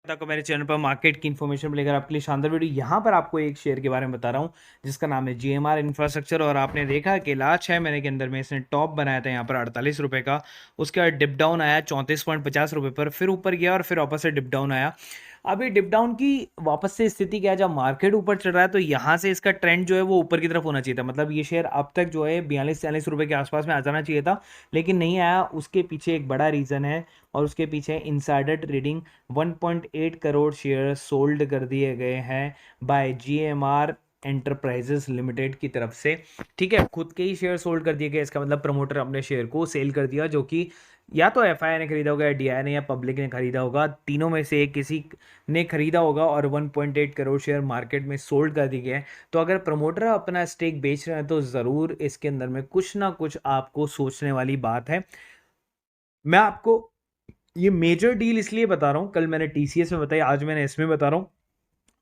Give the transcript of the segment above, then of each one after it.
तक मेरे चैनल पर मार्केट की इन्फॉर्मेशन लेकर आपके लिए शानदार वीडियो। यहाँ पर आपको एक शेयर के बारे में बता रहा हूँ जिसका नाम है जीएमआर इंफ्रास्ट्रक्चर। और आपने देखा कि लास्ट 6 महीने के अंदर में इसने टॉप बनाया था यहाँ पर 48 रुपये का। उसके बाद डिप डाउन आया 34.50 रुपये पर, फिर ऊपर गया और फिर वापस से डिप डाउन आया। अभी डिप डाउन की वापस से स्थिति क्या है, जब मार्केट ऊपर चल रहा है तो यहाँ से इसका ट्रेंड जो है वो ऊपर की तरफ होना चाहिए था। मतलब ये शेयर अब तक जो है 42-40 रुपये के आसपास में आ जाना चाहिए था, लेकिन नहीं आया। उसके पीछे एक बड़ा रीज़न है और उसके पीछे insider trading. 1.8 crore share sold कर दिए गए हैं बाय जीएमआर एंटरप्राइजेस लिमिटेड की तरफ से। ठीक है, खुद के ही शेयर सोल्ड कर दिए गए। इसका मतलब प्रमोटर अपने शेयर को सेल कर दिया, जो कि या तो एफआई ने खरीदा होगा, या डीआई ने, या पब्लिक ने खरीदा होगा। तीनों में से एक किसी ने खरीदा होगा और 1.8 करोड़ शेयर मार्केट में सोल्ड कर दिए गए। तो अगर प्रमोटर अपना स्टेक बेच रहे हैं तो ज़रूर इसके अंदर में कुछ ना कुछ आपको सोचने वाली बात है। मैं आपको ये मेजर डील इसलिए बता रहा हूँ, कल मैंने टीसीएस में बताई, आज मैंने इसमें बता रहा हूँ।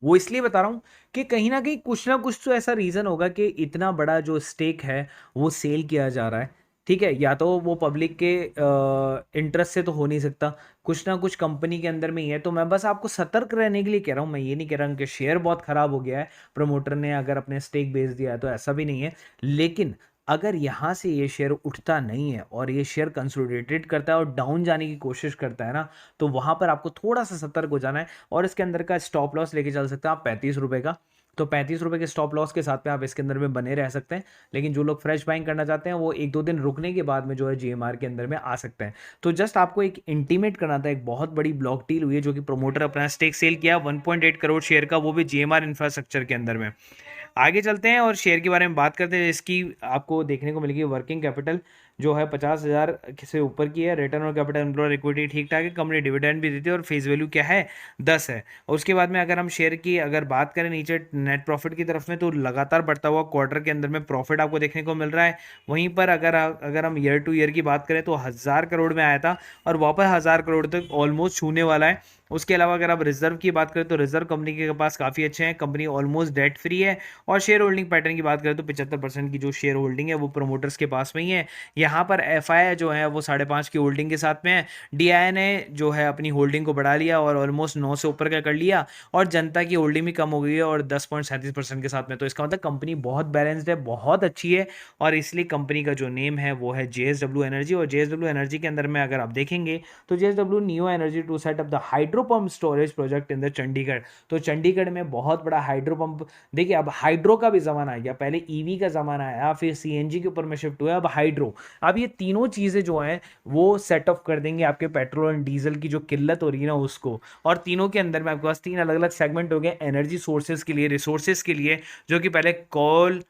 वो इसलिए बता रहा हूँ कि कहीं ना कहीं कुछ ना कुछ तो ऐसा रीज़न होगा कि इतना बड़ा जो स्टेक है वो सेल किया जा रहा है। ठीक है, या तो वो पब्लिक के इंटरेस्ट से तो हो नहीं सकता, कुछ ना कुछ कंपनी के अंदर में ही है। तो मैं बस आपको सतर्क रहने के लिए कह रहा हूँ। मैं ये नहीं कह रहा हूँ कि शेयर बहुत ख़राब हो गया है, प्रमोटर ने अगर अपने स्टेक बेच दिया है, तो ऐसा भी नहीं है। लेकिन अगर यहाँ से ये शेयर उठता नहीं है और ये शेयर कंसोलिडेटेड करता है और डाउन जाने की कोशिश करता है ना, तो वहाँ पर आपको थोड़ा सा सतर्क हो जाना है। और इसके अंदर का स्टॉप लॉस लेके चल सकते हैं आप 35 रुपये का। तो 35 रुपये के स्टॉप लॉस के साथ में आप इसके अंदर में बने रह सकते हैं। लेकिन जो लोग फ्रेश बाइंग करना चाहते हैं वो 1-2 दिन रुकने के बाद में जो है जीएमआर के अंदर में आ सकते हैं। तो जस्ट आपको एक इंटीमेट करना था, एक बहुत बड़ी ब्लॉक डील हुई है जो कि प्रमोटर अपना स्टेक सेल किया 1.8 करोड़ शेयर का, वो भी जीएमआर इंफ्रास्ट्रक्चर के अंदर में। आगे चलते हैं और शेयर के बारे में बात करते हैं। इसकी आपको देखने को मिलेगी वर्किंग कैपिटल जो है 50,000 से ऊपर की है। रिटर्न और कैपिटल एम्प्लॉय इक्विटी ठीक ठाक है। कंपनी डिविडेंड भी देती है और फेस वैल्यू क्या है, 10 है। और उसके बाद में अगर हम शेयर की अगर बात करें नीचे नेट प्रॉफिट की तरफ में, तो लगातार बढ़ता हुआ क्वार्टर के अंदर में प्रॉफिट आपको देखने को मिल रहा है। वहीं पर अगर अगर हम ईयर टू ईयर की बात करें तो 1000 करोड़ में आया था और वापस 1000 करोड़ तक ऑलमोस्ट छूने वाला है। उसके अलावा अगर आप रिजर्व की बात करें तो रिजर्व कंपनी के पास काफ़ी अच्छे हैं। कंपनी ऑलमोस्ट डेट फ्री है। और शेयर होल्डिंग पैटर्न की बात करें तो 75% की जो शेयर होल्डिंग है वो प्रमोटर्स के पास में ही है। यहाँ पर एफआई जो है वो 5.5 की होल्डिंग के साथ में है। डीआई ने जो है अपनी होल्डिंग को बढ़ा लिया और ऑलमोस्ट 9 से ऊपर का कर लिया। और जनता की होल्डिंग भी कम हो गई है और 10.37% के साथ में। तो इसका मतलब कंपनी बहुत बैलेंस्ड है, बहुत अच्छी है। और इसलिए कंपनी का जो नेम है वो है जेएसडब्ल्यू एनर्जी। और जेएसडब्ल्यू एनर्जी के अंदर में अगर आप देखेंगे तो JSW neo energy to set up the hydro pump storage project in the Chandigarh. तो चंडीगढ़ में बहुत बड़ा हाइड्रो पंप, देखिए अब हाइड्रो का भी ज़माना आ गया। पहले ईवी का ज़माना आया, फिर सीएनजी के ऊपर में शिफ्ट हुआ, अब हाइड्रो। अब ये तीनों चीज़ें जो हैं वो सेट ऑफ कर देंगे आपके पेट्रोल और डीजल की जो किल्लत हो रही है ना उसको। और तीनों के अंदर में आपके पास 3 अलग अलग सेगमेंट हो गए एनर्जी सोर्सेज के लिए, रिसोर्सेज के लिए, जो कि पहले कोल,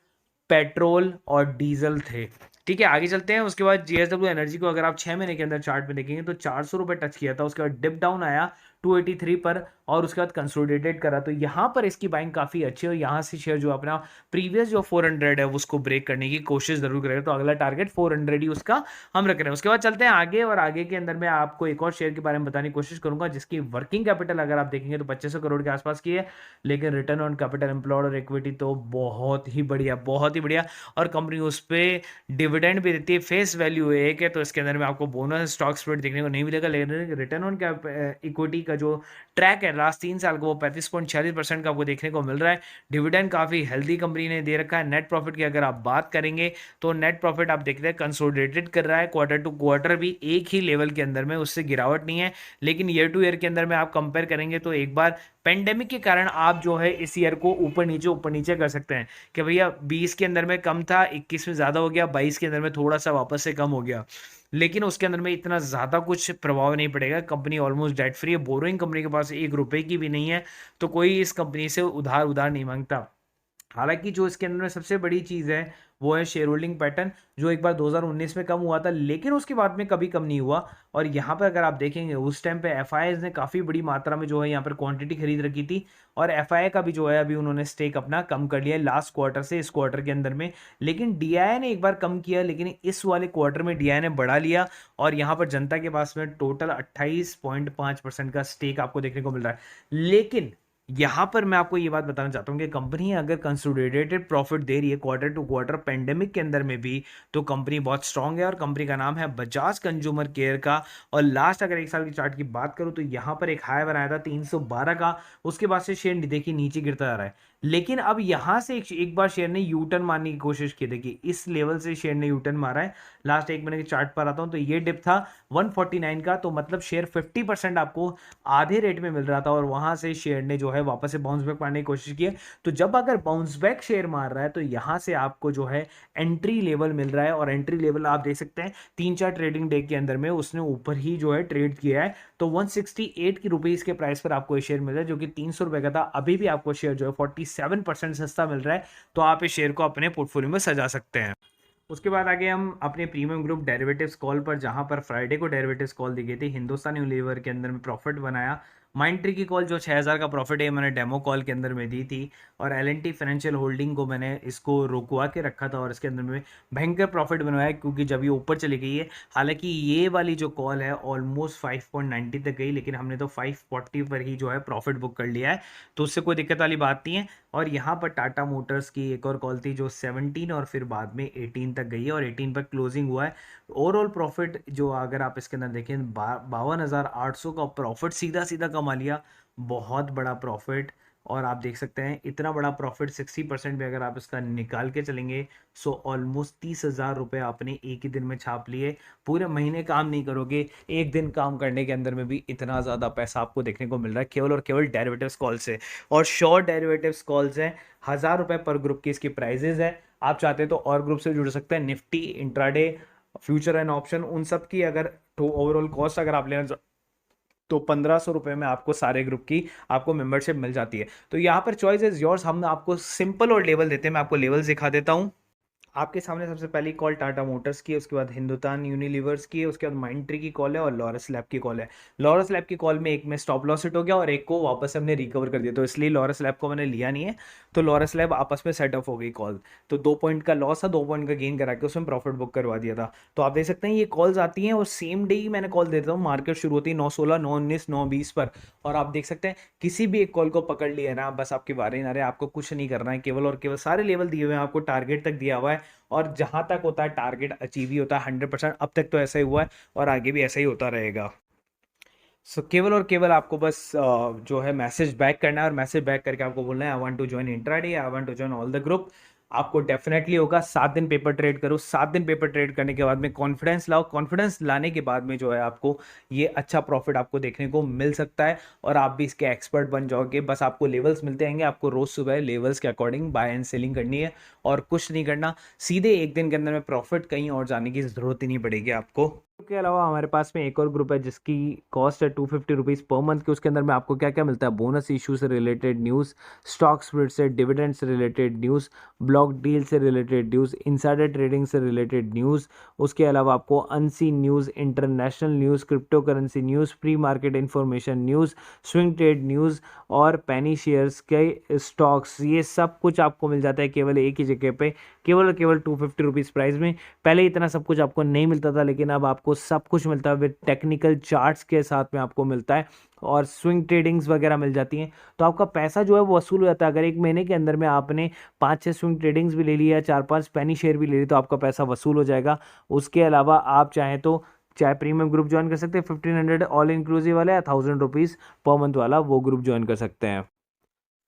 पेट्रोल और डीजल थे। ठीक है, आगे चलते हैं। उसके बाद जेएसडब्ल्यू एनर्जी को अगर आप 6 महीने के अंदर चार्ट में देखेंगे तो 400 रुपये टच किया था। उसके बाद डिप डाउन आया 283 पर और उसके बाद कंसोलिडेटेड करा। तो यहाँ पर इसकी बाइंग काफ़ी अच्छी है और यहाँ से शेयर जो अपना प्रीवियस जो 400 है उसको ब्रेक करने की कोशिश जरूर करेगा। तो अगला टारगेट 400 ही उसका हम रख रहे हैं। उसके बाद चलते हैं आगे और आगे के अंदर मैं आपको एक और शेयर के बारे में बताने की कोशिश करूंगा जिसकी वर्किंग कैपिटल अगर आप देखेंगे तो 2500 करोड़ के आसपास की है। लेकिन रिटर्न ऑन कैपिटल एम्प्लॉयड और इक्विटी तो बहुत ही बढ़िया, बहुत ही बढ़िया। और कंपनी उस पर डिविडेंड भी देती है। फेस वैल्यू एक है तो इसके अंदर में आपको बोनस स्टॉक स्प्लिट देखने को नहीं मिलेगा। लेकिन रिटर्न ऑन इक्विटी का जो ट्रैक है लास्ट 3 साल का वो 35.46% का आपको देखने को मिल रहा है। डिविडेंड काफ़ी हेल्दी कंपनी ने दे रखा है। नेट प्रॉफिट की अगर आप बात करेंगे तो नेट प्रॉफिट आप देखते हैं कंसोलिडेटेड कर रहा है। क्वार्टर टू क्वार्टर भी एक ही लेवल के अंदर में, उससे गिरावट नहीं है। लेकिन ईयर टू ईयर के अंदर में आप कंपेयर करेंगे तो एक बार पेंडेमिक के कारण आप जो है इस ईयर को ऊपर नीचे कर सकते हैं कि भैया 20 के अंदर में कम था, 21 में ज़्यादा हो गया, 22 के अंदर में थोड़ा सा वापस से कम हो गया। लेकिन उसके अंदर में इतना ज़्यादा कुछ प्रभाव नहीं पड़ेगा। कंपनी ऑलमोस्ट डेट फ्री है। बोरोइंग कंपनी के पास 1 रुपए की भी नहीं है। तो कोई इस कंपनी से उधार उधार नहीं मांगता। हालांकि जो इसके अंदर में सबसे बड़ी चीज़ है वो है शेयर होल्डिंग पैटर्न, जो एक बार 2019 में कम हुआ था लेकिन उसके बाद में कभी कम नहीं हुआ। और यहाँ पर अगर आप देखेंगे उस टाइम पे एफआईआई ने काफ़ी बड़ी मात्रा में जो है यहाँ पर क्वांटिटी खरीद रखी थी। और एफआईआई का भी जो है अभी उन्होंने स्टेक अपना कम कर लिया है लास्ट क्वार्टर से इस क्वार्टर के अंदर में। लेकिन डीआई ने एक बार कम किया, लेकिन इस वाले क्वार्टर में डीआई ने बढ़ा लिया। और यहाँ पर जनता के पास में टोटल 28.5% का स्टेक आपको देखने को मिल रहा है। लेकिन यहाँ पर मैं आपको ये बात बताना चाहता हूँ कि कंपनी अगर कंसोलिडेटेड प्रॉफिट दे रही है क्वार्टर टू क्वार्टर पेंडेमिक के अंदर में भी, तो कंपनी बहुत स्ट्रांग है और कंपनी का नाम है बजाज कंज्यूमर केयर का। और लास्ट अगर एक साल की चार्ट की बात करूँ तो यहाँ पर एक हाई बनाया था 312 का, उसके बाद से शेयर देखिए नीचे गिरता जा रहा है। लेकिन अब यहाँ से एक बार शेयर ने यू टर्न मारने की कोशिश की, देखिए इस लेवल से शेयर ने यू टर्न मारा है। लास्ट एक महीने के चार्ट पर आता हूँ तो ये डिप था 149 का, तो मतलब शेयर 50% आपको आधे रेट में मिल रहा था और वहां से शेयर ने जो है वापस से बाउंस बैक मारने की कोशिश की है। तो जब अगर बाउंस बैक शेयर मार रहा है तो यहां से आपको जो है एंट्री लेवल मिल रहा है, और एंट्री लेवल आप देख सकते हैं 3-4 ट्रेडिंग डे के अंदर में उसने ऊपर ही जो है ट्रेड किया है। तो 168 की रुपीज के प्राइस पर आपको ये शेयर मिल रहा है, जो कि 300 रुपए का था। अभी भी आपको शेयर जो है 47% सस्ता मिल रहा है, तो आप इस शेयर को अपने पोर्टफोलियो में सजा सकते हैं। उसके बाद आगे हम अपने प्रीमियम ग्रुप डेरिवेटिव्स कॉल पर, जहां पर फ्राइडे को डेरिवेटिव्स कॉल दी गई थी, हिंदुस्तान यूनिलीवर के अंदर में प्रॉफिट बनाया। माइंट्री की कॉल जो 6000 का प्रॉफिट है मैंने डेमो कॉल के अंदर में दी थी, और एल फाइनेंशियल होल्डिंग को मैंने इसको रुकवा के रखा था और इसके अंदर में भयंकर प्रॉफिट बनवाया क्योंकि जब ये ऊपर चली गई है। हालांकि ये वाली जो कॉल है ऑलमोस्ट 5.90 तक गई, लेकिन हमने तो 540 पर ही जो है प्रॉफिट बुक कर लिया है, तो उससे कोई दिक्कत वाली बात नहीं है। और यहाँ पर टाटा मोटर्स की एक और कॉल थी जो 17 और फिर बाद में 18 तक गई है और 18 पर क्लोजिंग हुआ है। ओवरऑल प्रॉफिट जो अगर आप इसके अंदर देखें 52,800 का प्रॉफिट सीधा सीधा कमा लिया, बहुत बड़ा प्रॉफिट। और आप देख सकते हैं इतना बड़ा प्रॉफिट 60% भी अगर आप इसका निकाल के चलेंगे, सो ऑलमोस्ट 30,000 रुपये आपने एक ही दिन में छाप लिए। पूरे महीने काम नहीं करोगे, एक दिन काम करने के अंदर में भी इतना ज़्यादा पैसा आपको देखने को मिल रहा है केवल और केवल डेरिवेटिव्स कॉल से। और शॉर्ट डेरिवेटिव्स कॉल्स हैं, 1,000 रुपये पर ग्रुप की इसकी प्राइजेज है। आप चाहते हैं तो और ग्रुप से जुड़ सकते हैं, Nifty, intraday, future and option, उन सब की अगर तो ओवरऑल कॉस्ट अगर आप लेना तो 1,500 रुपये में आपको सारे ग्रुप की आपको मेंबरशिप मिल जाती है। तो यहाँ पर चॉइस इज योर्स, हम आपको सिंपल और लेवल देते हैं। मैं आपको लेवल दिखा देता हूँ। आपके सामने सबसे पहली कॉल टाटा मोटर्स की है, उसके बाद हिंदुस्तान यूनिलीवर्स की है, उसके बाद माइंट्री की कॉल है और लॉरस लैब की कॉल है। लॉरस लैब की कॉल में एक में स्टॉप लॉस हिट हो गया और एक को वापस हमने रिकवर कर दिया, तो इसलिए लॉरस लैब को मैंने लिया नहीं है। तो लॉरस लैब आपस में सेट ऑफ हो गई कॉल, तो 2 पॉइंट का लॉस था, 2 पॉइंट का गेन करा के उसमें प्रॉफिट बुक करवा दिया था। तो आप देख सकते हैं ये कॉल्स आती हैं और सेम डे ही मैंने कॉल देता हूँ। मार्केट शुरू होती है 9:16, 9:19, 9:20 पर, और आप देख सकते हैं किसी भी एक कॉल को पकड़ लिया ना, बस आपके बारे ना रहे, आपको कुछ नहीं करना है, केवल और केवल सारे लेवल दिए हुए हैं, आपको टारगेट तक दिया हुआ है और जहां तक होता है टारगेट अचीव ही होता है 100%। अब तक तो ऐसा ही हुआ है और आगे भी ऐसा ही होता रहेगा। केवल और केवल आपको बस जो है मैसेज बैक करना है और मैसेज बैक करके आपको बोलना है I want to join intraday, I want to join all the group. आपको डेफिनेटली होगा। 7 दिन पेपर ट्रेड करो, 7 दिन पेपर ट्रेड करने के बाद में कॉन्फिडेंस लाओ, कॉन्फिडेंस लाने के बाद में जो है आपको ये अच्छा प्रॉफिट आपको देखने को मिल सकता है और आप भी इसके एक्सपर्ट बन जाओगे। बस आपको लेवल्स मिलते रहेंगे, आपको रोज सुबह लेवल्स के अकॉर्डिंग बाय एंड सेलिंग करनी है और कुछ नहीं करना। सीधे एक दिन के अंदर में प्रॉफिट, कहीं और जाने की जरूरत ही नहीं पड़ेगी आपको। के अलावा हमारे पास में एक और ग्रुप है जिसकी कॉस्ट है 250 रुपीज़ पर मंथ की। उसके अंदर में आपको क्या क्या मिलता है, बोनस इशू से रिलेटेड न्यूज़, स्टॉक स्प्लिट से, डिविडेंड से रिलेटेड न्यूज़, ब्लॉक डील से रिलेटेड न्यूज़, इनसाइडर ट्रेडिंग से रिलेटेड न्यूज़। उसके अलावा आपको unseen news, international news, crypto currency news, pre market information news, swing trade news और पैनी शेयर्स के स्टॉक्स, ये सब कुछ आपको मिल जाता है केवल एक ही जगह पे, केवल और केवल 250 रुपीज़ प्राइस में। पहले इतना सब कुछ आपको नहीं मिलता था, लेकिन अब आपको सब कुछ मिलता है विद टेक्निकल चार्ट्स के साथ में आपको मिलता है और स्विंग ट्रेडिंग्स वगैरह मिल जाती हैं। तो आपका पैसा जो है वो वसूल हो जाता है। अगर एक महीने के अंदर में आपने 5-6 स्विंग ट्रेडिंग्स भी ले लिया, 4-5 पेनी शेयर भी ले ली, तो आपका पैसा वसूल हो जाएगा। उसके अलावा आप चाहें तो चाहे प्रीमियम ग्रुप ज्वाइन कर सकते हैं, 1500 ऑल इंक्लूसिव वाला या 1000 रुपीज़ पर मंथ वाला वो ग्रुप ज्वाइन कर सकते हैं।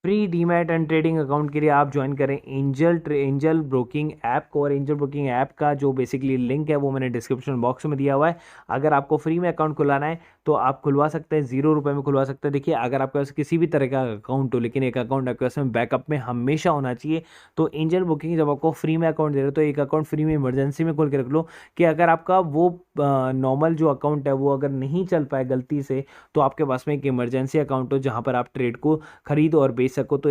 Free demat and trading account के लिए आप ज्वाइन करें एंजल ब्रोकिंग ऐप को, और एंजल ब्रोकिंग ऐप का जो बेसिकली लिंक है वो मैंने डिस्क्रिप्शन बॉक्स में दिया हुआ है। अगर आपको फ्री में अकाउंट खुलाना है तो आप खुलवा सकते हैं, 0 रुपये में खुलवा सकते हैं। देखिए अगर आपके पास किसी भी तरह का अकाउंट हो, लेकिन एक अकाउंट आपके पास में बैकअप में हमेशा होना चाहिए। तो एंजल ब्रोकिंग जब आपको फ्री में अकाउंट दे रहे हो तो एक अकाउंट फ्री में इमरजेंसी में खोल के रख लो, कि अगर आपका वो नॉर्मल जो अकाउंट है वो अगर नहीं चल पाए गलती से, तो आपके पास में एक इमरजेंसी अकाउंट हो जहाँ पर आप ट्रेड को खरीद और बेच सको। तो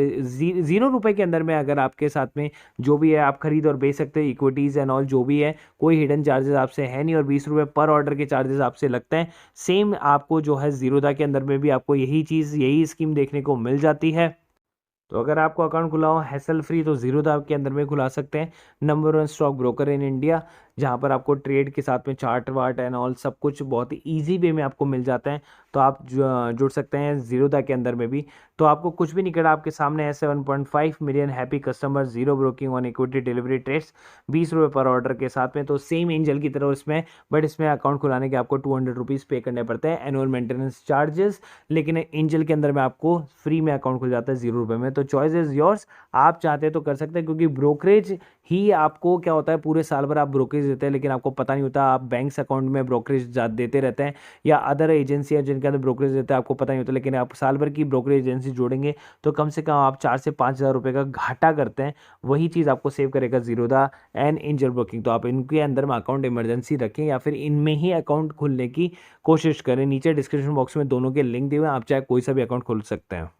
0 रुपये के अंदर में अगर आपके साथ में जो भी है आप खरीद और बेच सकते हैं, इक्विटीज़ एंड ऑल जो भी है, कोई हिडन चार्जेस आपसे है नहीं और 20 रुपये पर ऑर्डर के चार्जेस आपसे लगते हैं। सेम आपको जो है जीरोधा के अंदर में भी आपको यही चीज़, यही स्कीम देखने को मिल जाती है। तो अगर आपको अकाउंट खुला हो हैसल फ्री तो जीरोधा के अंदर में खुला सकते हैं। Number 1 stock broker in India, जहाँ पर आपको ट्रेड के साथ में चार्ट वार्ट एंड ऑल सब कुछ बहुत ही ईजी वे में आपको मिल जाता है। तो आप जुड़ सकते हैं ज़ीरोधा के अंदर में भी। तो आपको कुछ भी नहीं करना, आपके सामने है 7.5 million happy customer, zero broking on equity delivery trades, 20 रुपये पर ऑर्डर के साथ में। तो सेम एंजल की तरह इसमें, बट इसमें अकाउंट खुलाने के आपको 200 रुपीज़ पे करने पड़ते हैं एनुअल मेंटेनेंस चार्जेस। लेकिन एंजल के अंदर में आपको फ्री में अकाउंट खुल जाता है 0 रुपये में। तो चॉइस इज़ योर्स, आप चाहते हैं तो कर सकते हैं, क्योंकि ब्रोकरेज ही आपको क्या होता है, पूरे साल भर आप ब्रोकरेज देते हैं लेकिन आपको पता नहीं होता, आप बैंक्स अकाउंट में ब्रोकरेज देते रहते हैं, या अदर एजेंसी है जिनके अंदर ब्रोकरेज देते हैं, आपको पता नहीं होता। लेकिन आप साल भर की ब्रोकरेज एजेंसी जोड़ेंगे तो कम से कम आप 4 से 5 हज़ार रुपये का घाटा करते हैं। वही चीज़ आपको सेव करेगा ज़ीरोधा एंड एंजल ब्रोकिंग। तो आप इनके अंदर में अकाउंट इमरजेंसी रखें या फिर इनमें ही अकाउंट खोलने की कोशिश करें। नीचे डिस्क्रिप्शन बॉक्स में दोनों के लिंक दिए हुए हैं, आप चाहे कोई सा भी अकाउंट खोल सकते हैं।